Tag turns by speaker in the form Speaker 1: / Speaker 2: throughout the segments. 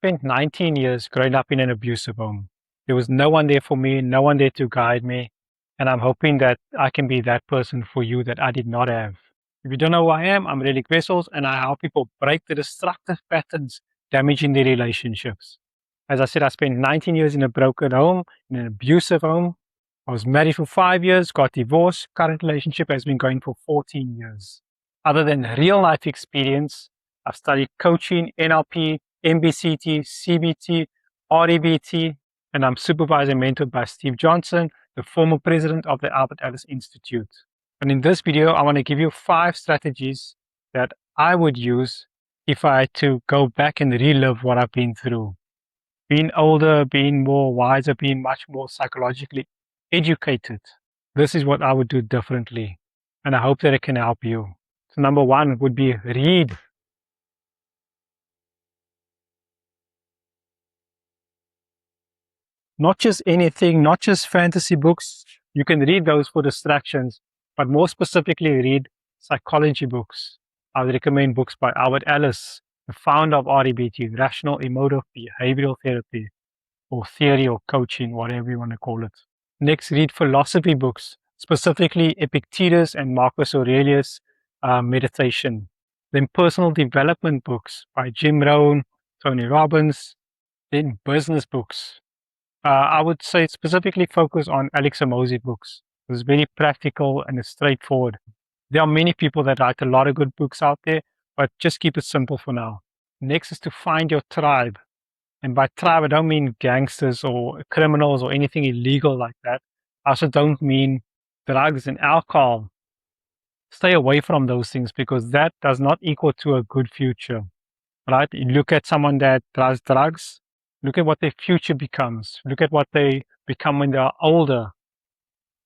Speaker 1: Spent 19 years growing up in an abusive home. There was no one there for me, no one there to guide me, and I'm hoping that I can be that person for you that I did not have. If you don't know who I am, I'm Relic Wessels, and I help people break the destructive patterns damaging their relationships. As I said, I spent 19 years in a broken home, in an abusive home. I was married for 5 years, got divorced. Current relationship has been going for 14 years. Other than real life experience, I've studied coaching, NLP, MBCT, CBT, REBT, and I'm supervised and mentored by Steve Johnson, the former president of the Albert Ellis Institute. And in this video, I want to give you 5 strategies that I would use if I had to go back and relive what I've been through. Being older, being more wiser, being much more psychologically educated. This is what I would do differently. And I hope that it can help you. So number 1 would be read. Not just anything, not just fantasy books. You can read those for distractions, but more specifically read psychology books. I would recommend books by Albert Ellis, the founder of REBT, Rational Emotive Behavioral Therapy, or theory or coaching, whatever you want to call it. Next, read philosophy books, specifically Epictetus and Marcus Aurelius meditation. Then personal development books by Jim Rohn, Tony Robbins. Then business books. I would say specifically focus on Alex Hormozi books. It's very practical and it's straightforward. There are many people that write a lot of good books out there, but just keep it simple for now. Next is to find your tribe. And by tribe, I don't mean gangsters or criminals or anything illegal like that. I also don't mean drugs and alcohol. Stay away from those things because that does not equal to a good future, right? You look at someone that does drugs, look at what their future becomes. Look at what they become when they are older,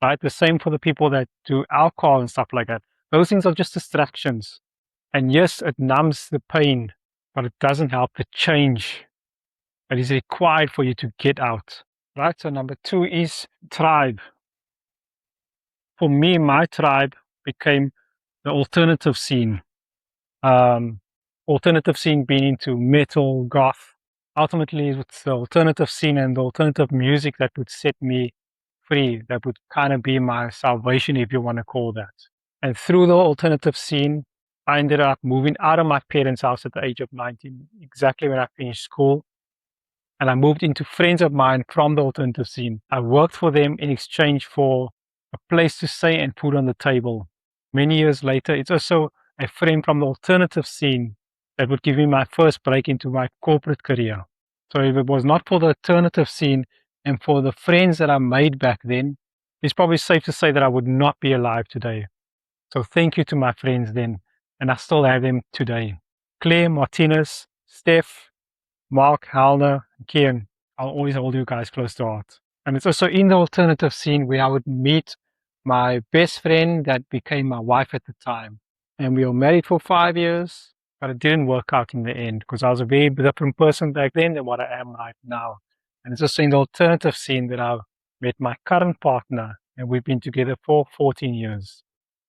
Speaker 1: right? The same for the people that do alcohol and stuff like that. Those things are just distractions. And yes, it numbs the pain, but it doesn't help the change that is required for you to get out, right? So number 2 is tribe. For me, my tribe became the alternative scene. Alternative scene being into metal, goth. Ultimately, it's the alternative scene and the alternative music that would set me free, that would kind of be my salvation, if you want to call that. And through the alternative scene, I ended up moving out of my parents' house at the age of 19, exactly when I finished school. And I moved into friends of mine from the alternative scene. I worked for them in exchange for a place to stay and food on the table. Many years later, it's also a friend from the alternative scene that would give me my first break into my corporate career. So if it was not for the alternative scene and for the friends that I made back then, it's probably safe to say that I would not be alive today. So thank you to my friends then, and I still have them today. Claire, Martinez, Steph, Mark, Halner, Kian, I'll always hold you guys close to heart. And it's also in the alternative scene where I would meet my best friend that became my wife at the time. And we were married for 5 years, but it didn't work out in the end because I was a very different person back then than what I am right now. And it's also in the alternative scene that I met my current partner, and we've been together for 14 years.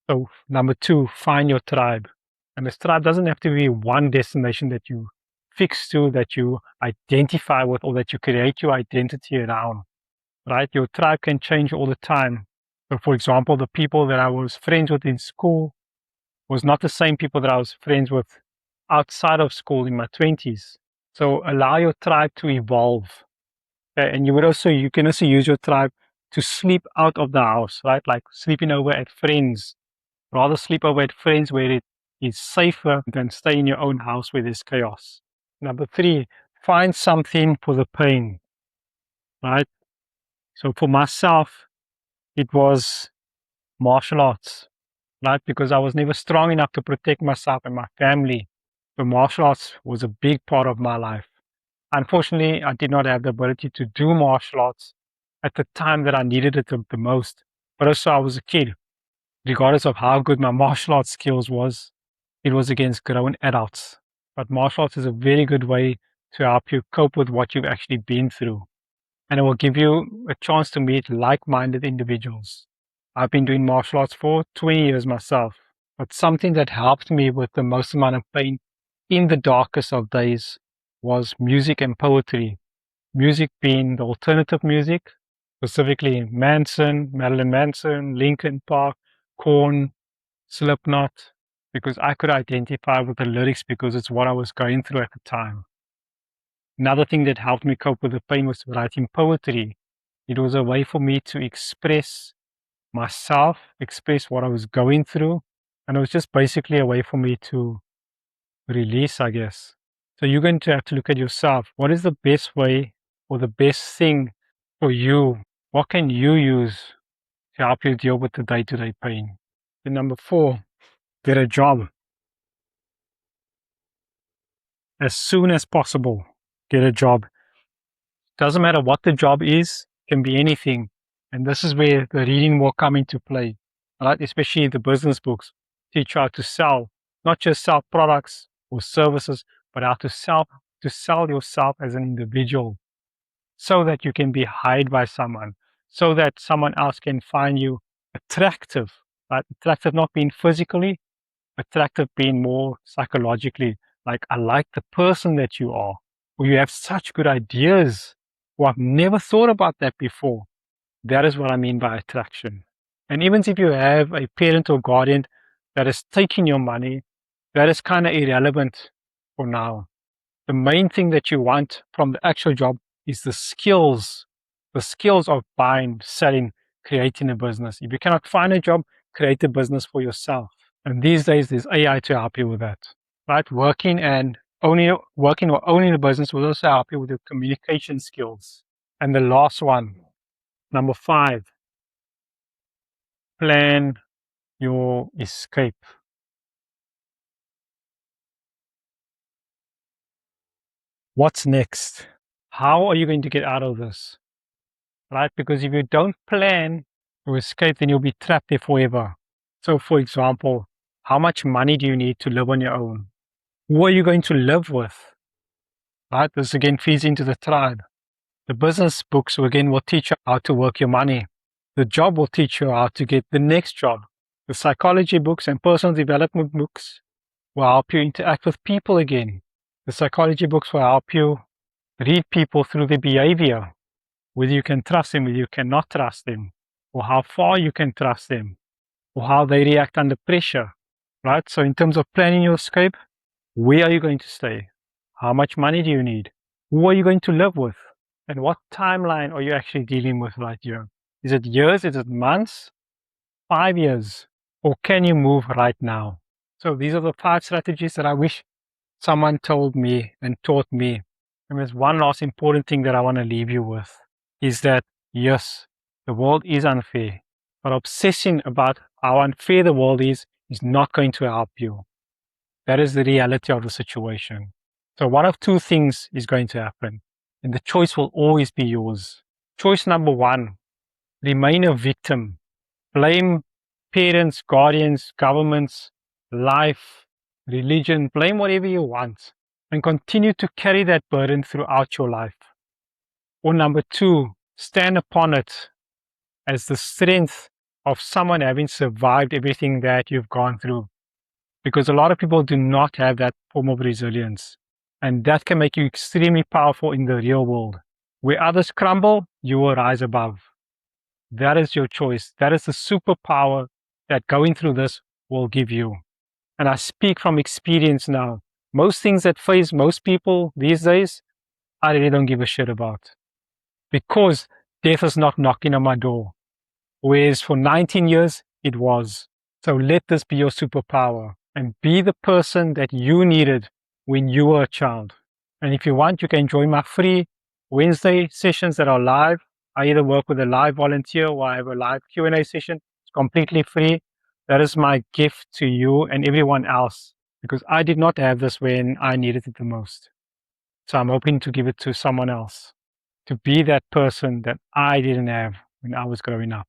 Speaker 1: So number 2, find your tribe. And this tribe doesn't have to be one destination that you fix to, that you identify with, or that you create your identity around, right? Your tribe can change all the time. So for example, the people that I was friends with in school was not the same people that I was friends with outside of school in my 20s. So allow your tribe to evolve. And you can also use your tribe to sleep out of the house, right? Like sleeping over at friends. Rather sleep over at friends where it is safer than stay in your own house where there's chaos. Number 3, find something for the pain, right? So for myself, it was martial arts, right? Because I was never strong enough to protect myself and my family. So martial arts was a big part of my life. Unfortunately, I did not have the ability to do martial arts at the time that I needed it the most. But also I was a kid. Regardless of how good my martial arts skills was, it was against grown adults. But martial arts is a very good way to help you cope with what you've actually been through. And it will give you a chance to meet like-minded individuals. I've been doing martial arts for 20 years myself, but something that helped me with the most amount of pain in the darkest of days was music and poetry. Music being the alternative music, specifically Marilyn Manson, Linkin Park, Korn, Slipknot, because I could identify with the lyrics because it's what I was going through at the time. Another thing that helped me cope with the pain was writing poetry. It was a way for me to express myself, express what I was going through, and it was just basically a way for me to release, I guess. So you're going to have to look at yourself. What is the best way or the best thing for you? What can you use to help you deal with the day-to-day pain? And number 4, get a job. As soon as possible, get a job. Doesn't matter what the job is, can be anything. And this is where the reading will come into play, right? Especially the business books teach you how to sell, not just sell products or services, but how to sell yourself as an individual so that you can be hired by someone, so that someone else can find you attractive, right? Attractive not being physically, attractive being more psychologically. Like, I like the person that you are, or you have such good ideas, or I've never thought about that before. That is what I mean by attraction. And even if you have a parent or guardian that is taking your money, that is kind of irrelevant for now. The main thing that you want from the actual job is the skills of buying, selling, creating a business. If you cannot find a job, create a business for yourself. And these days, there's AI to help you with that, right? Working or owning a business will also help you with your communication skills. And the last one, number 5, plan your escape. What's next? How are you going to get out of this? Right? Because if you don't plan to escape, then you'll be trapped there forever. So, for example, how much money do you need to live on your own? Who are you going to live with? Right? This again feeds into the tribe. The business books again will teach you how to work your money. The job will teach you how to get the next job. The psychology books and personal development books will help you interact with people again. The psychology books will help you read people through their behavior, whether you can trust them, whether you cannot trust them, or how far you can trust them, or how they react under pressure, right? So in terms of planning your escape, where are you going to stay? How much money do you need? Who are you going to live with? And what timeline are you actually dealing with right here? Is it years? Is it months? 5 years? Or can you move right now? So these are the 5 strategies that I wish someone told me and taught me. And there's one last important thing that I want to leave you with is that, yes, the world is unfair, but obsessing about how unfair the world is not going to help you. That is the reality of the situation. So one of 2 things is going to happen, and the choice will always be yours. Choice number 1, remain a victim. Blame parents, guardians, governments, life, religion, blame whatever you want, and continue to carry that burden throughout your life. Or number 2, stand upon it as the strength of someone having survived everything that you've gone through. Because a lot of people do not have that form of resilience. And that can make you extremely powerful in the real world. Where others crumble, you will rise above. That is your choice. That is the superpower that going through this will give you. And I speak from experience now. Most things that face most people these days, I really don't give a shit about. Because death is not knocking on my door. Whereas for 19 years, it was. So let this be your superpower and be the person that you needed when you were a child. And if you want, you can join my free Wednesday sessions that are live. I either work with a live volunteer or I have a live Q&A session. It's completely free. That is my gift to you and everyone else, because I did not have this when I needed it the most. So I'm hoping to give it to someone else, to be that person that I didn't have when I was growing up.